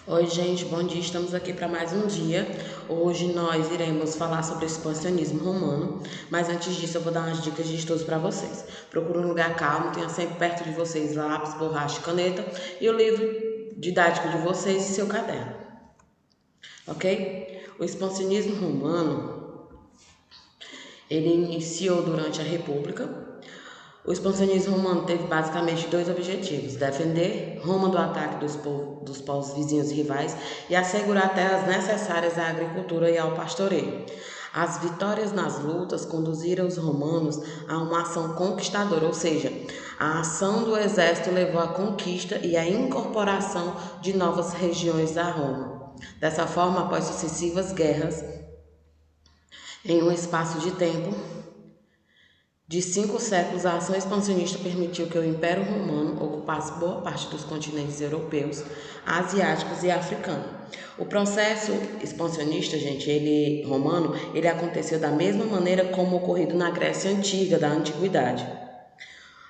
Oi, gente, bom dia. Estamos aqui para mais um dia. Hoje nós iremos falar sobre o expansionismo romano, mas antes disso eu vou dar umas dicas de estudos para vocês. Procure um lugar calmo, tenha sempre perto de vocês lápis, borracha, caneta e o livro didático de vocês e seu caderno, ok? O expansionismo romano, ele iniciou durante a República. O expansionismo romano teve basicamente dois objetivos: defender Roma do ataque dos povos vizinhos e rivais e assegurar terras necessárias à agricultura e ao pastoreio. As vitórias nas lutas conduziram os romanos a uma ação conquistadora, ou seja, a ação do exército levou à conquista e à incorporação de novas regiões a Roma. Dessa forma, após sucessivas guerras, em um espaço de tempo de 5 séculos, a ação expansionista permitiu que o Império Romano ocupasse boa parte dos continentes europeus, asiáticos e africanos. O processo expansionista, ele aconteceu da mesma maneira como ocorrido na Grécia Antiga, da Antiguidade.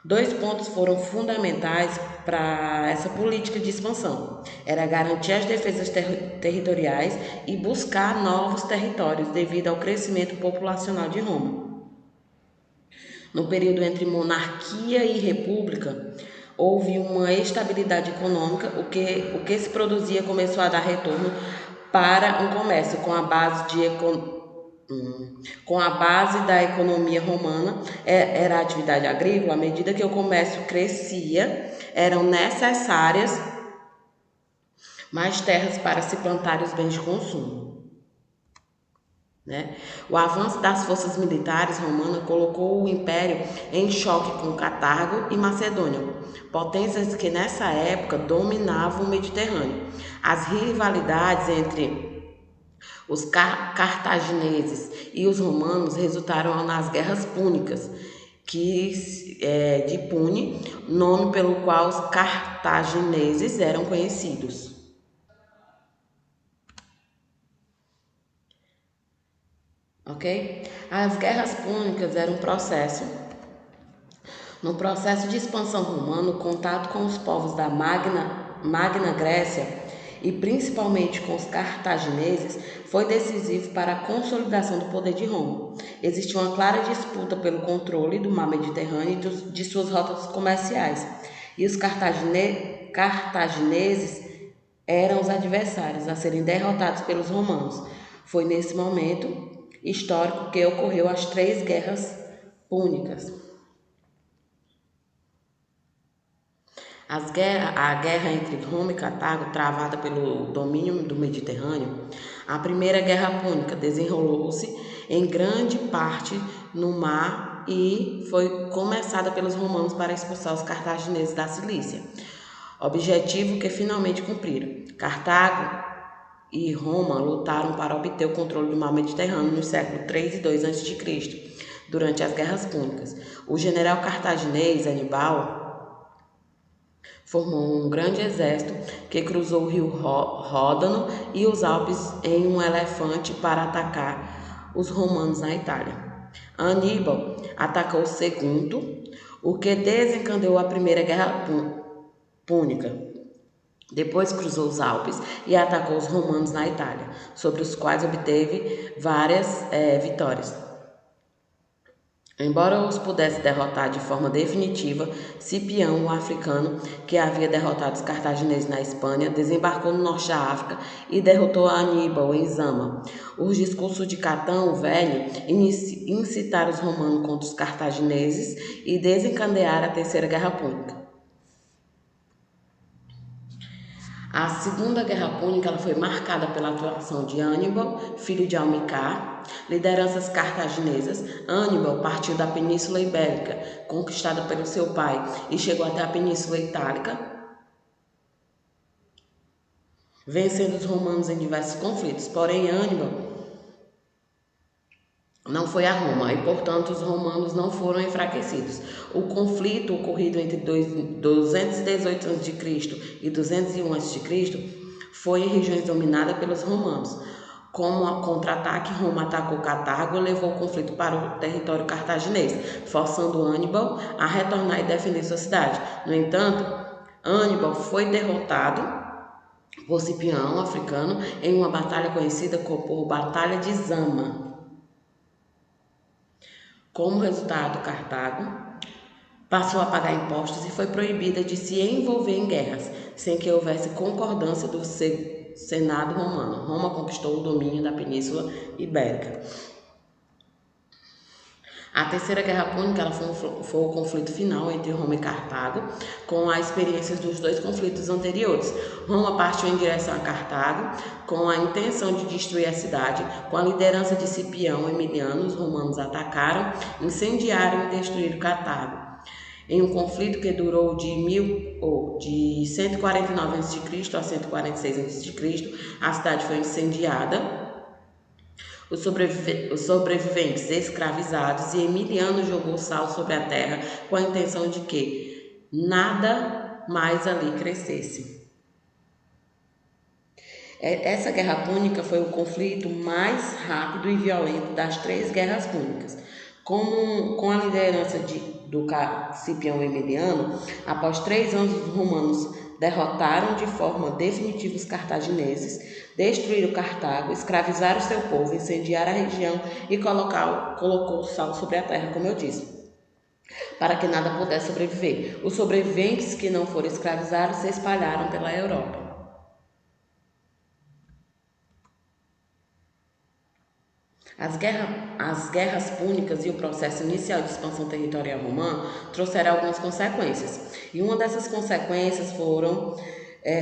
Dois pontos foram fundamentais para essa política de expansão: era garantir as defesas territoriais e buscar novos territórios devido ao crescimento populacional de Roma. No período entre monarquia e república, houve uma estabilidade econômica, o que se produzia começou a dar retorno para um comércio com a base da economia romana era a atividade agrícola. À medida que o comércio crescia, eram necessárias mais terras para se plantar os bens de consumo. O avanço das forças militares romanas colocou o império em choque com Cartago e Macedônia, potências que nessa época dominavam o Mediterrâneo. As rivalidades entre os cartagineses e os romanos resultaram nas guerras púnicas, de Pune, nome pelo qual os cartagineses eram conhecidos. Ok? As guerras púnicas eram um processo. No processo de expansão romano, o contato com os povos da Magna Grécia e principalmente com os cartagineses foi decisivo para a consolidação do poder de Roma. Existia uma clara disputa pelo controle do mar Mediterrâneo e de suas rotas comerciais, e os cartagineses eram os adversários a serem derrotados pelos romanos. Foi nesse momento histórico que ocorreu as 3 guerras púnicas. A guerra entre Roma e Cartago, travada pelo domínio do Mediterrâneo, a primeira guerra púnica desenrolou-se em grande parte no mar e foi começada pelos romanos para expulsar os cartagineses da Cilícia, objetivo que finalmente cumpriram. Cartago e Roma lutaram para obter o controle do mar Mediterrâneo nos séculos 3 e 2 a.C., durante as guerras púnicas. O general cartaginês Aníbal formou um grande exército que cruzou o rio Ródano e os Alpes em um elefante para atacar os romanos na Itália. Aníbal atacou Sagunto, o que desencadeou a primeira guerra púnica. Depois cruzou os Alpes e atacou os romanos na Itália, sobre os quais obteve várias vitórias. Embora os pudesse derrotar de forma definitiva, Cipião, o africano, que havia derrotado os cartagineses na Espanha, desembarcou no norte da África e derrotou Aníbal em Zama. Os discursos de Catão, o Velho, incitaram os romanos contra os cartagineses e desencadearam a Terceira Guerra Púnica. A Segunda Guerra Púnica foi marcada pela atuação de Aníbal, filho de Hamilcar, lideranças cartaginesas. Aníbal partiu da Península Ibérica, conquistada pelo seu pai, e chegou até a Península Itálica, vencendo os romanos em diversos conflitos. Porém, Aníbal não foi a Roma e, portanto, os romanos não foram enfraquecidos. O conflito ocorrido entre 218 a.C. e 201 a.C. foi em regiões dominadas pelos romanos. Como a contra-ataque, Roma atacou Cartago e levou o conflito para o território cartaginês, forçando Aníbal a retornar e defender sua cidade. No entanto, Aníbal foi derrotado por Cipião africano em uma batalha conhecida por Batalha de Zama. Como resultado, Cartago passou a pagar impostos e foi proibida de se envolver em guerras, sem que houvesse concordância do Senado romano. Roma conquistou o domínio da Península Ibérica. A Terceira Guerra Púnica foi o conflito final entre Roma e Cartago, com as experiências dos dois conflitos anteriores. Roma partiu em direção a Cartago, com a intenção de destruir a cidade. Com a liderança de Cipião Emiliano, os romanos atacaram, incendiaram e destruíram Cartago. Em um conflito que durou de 149 a.C. a 146 a.C., a cidade foi incendiada. Os sobreviventes escravizados e Emiliano jogou sal sobre a terra com a intenção de que nada mais ali crescesse. Essa guerra púnica foi o conflito mais rápido e violento das 3 guerras púnicas. Com a liderança do Cipião Emiliano, após 3 anos os romanos derrotaram de forma definitiva os cartagineses, destruíram Cartago, escravizaram seu povo, incendiaram a região e colocou sal sobre a terra, como eu disse, para que nada pudesse sobreviver. Os sobreviventes que não foram escravizados se espalharam pela Europa. As guerras púnicas e o processo inicial de expansão territorial romana trouxeram algumas consequências. E uma dessas consequências foram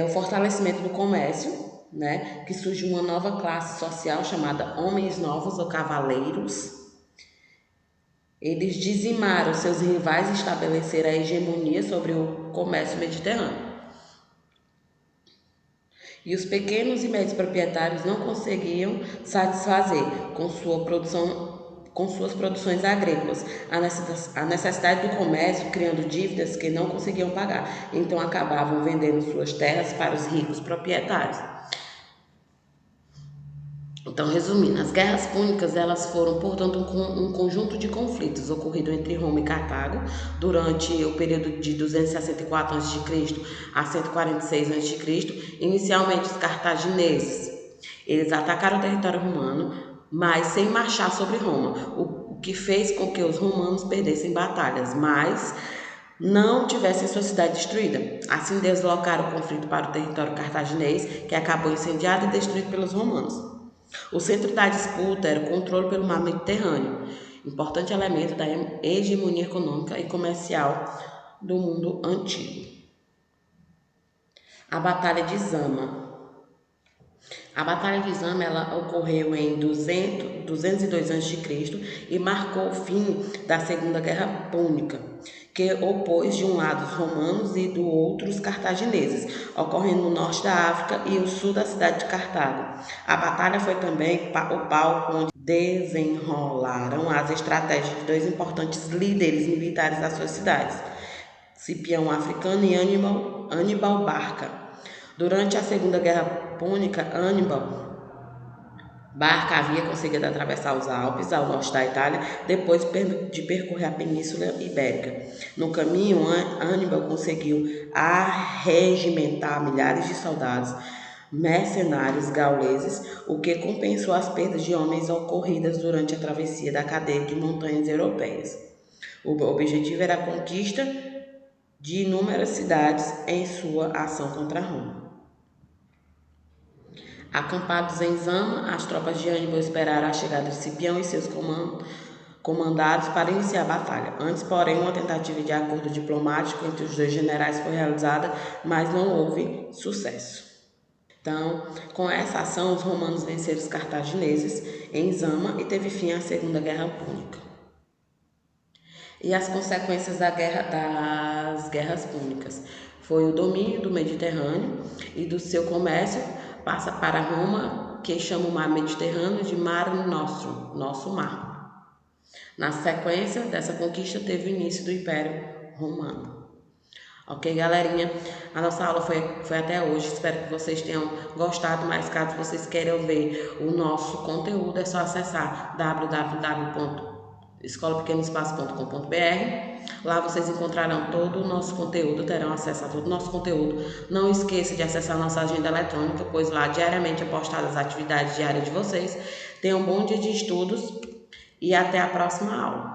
o fortalecimento do comércio, né, que surgiu uma nova classe social chamada homens novos ou cavaleiros. Eles dizimaram seus rivais e estabeleceram a hegemonia sobre o comércio mediterrâneo. E os pequenos e médios proprietários não conseguiam satisfazer com suas produções agrícolas a necessidade do comércio, criando dívidas que não conseguiam pagar. Então acabavam vendendo suas terras para os ricos proprietários. Então, resumindo, as guerras púnicas elas foram, portanto, um conjunto de conflitos ocorrido entre Roma e Cartago durante o período de 264 a.C. a 146 a.C. Inicialmente, os cartagineses, eles atacaram o território romano, mas sem marchar sobre Roma, o que fez com que os romanos perdessem batalhas, mas não tivessem sua cidade destruída. Assim, deslocaram o conflito para o território cartaginês, que acabou incendiado e destruído pelos romanos. O centro da disputa era o controle pelo mar Mediterrâneo, importante elemento da hegemonia econômica e comercial do mundo antigo. A Batalha de Zama. A Batalha de Zama ela ocorreu em 202 a.C. e marcou o fim da Segunda Guerra Púnica, que opôs de um lado os romanos e do outro os cartagineses, ocorrendo no norte da África e o sul da cidade de Cartago. A batalha foi também o palco onde desenrolaram as estratégias de 2 importantes líderes militares das suas cidades, Cipião africano e Aníbal Barca. Durante a Segunda Guerra Púnica, Aníbal Barca havia conseguido atravessar os Alpes ao norte da Itália, depois de percorrer a Península Ibérica. No caminho, Aníbal conseguiu arregimentar milhares de soldados mercenários gauleses, o que compensou as perdas de homens ocorridas durante a travessia da cadeia de montanhas europeias. O objetivo era a conquista de inúmeras cidades em sua ação contra Roma. Acampados em Zama, as tropas de Aníbal esperaram a chegada de Cipião e seus comandados para iniciar a batalha. Antes, porém, uma tentativa de acordo diplomático entre os 2 generais foi realizada, mas não houve sucesso. Então, com essa ação, os romanos venceram os cartagineses em Zama e teve fim a Segunda Guerra Púnica. E as consequências das guerras púnicas foi o domínio do Mediterrâneo e do seu comércio passa para Roma, que chama o mar Mediterrâneo de Mare Nostrum, nosso mar. Na sequência dessa conquista teve o início do Império Romano. Ok, galerinha? A nossa aula foi até hoje. Espero que vocês tenham gostado, mas caso vocês queiram ver o nosso conteúdo, é só acessar www.escolapequenoespaço.com.br Lá vocês encontrarão todo o nosso conteúdo, terão acesso a todo o nosso conteúdo. Não esqueça de acessar nossa agenda eletrônica, pois lá diariamente é postada as atividades diárias de vocês. Tenham um bom dia de estudos e até a próxima aula.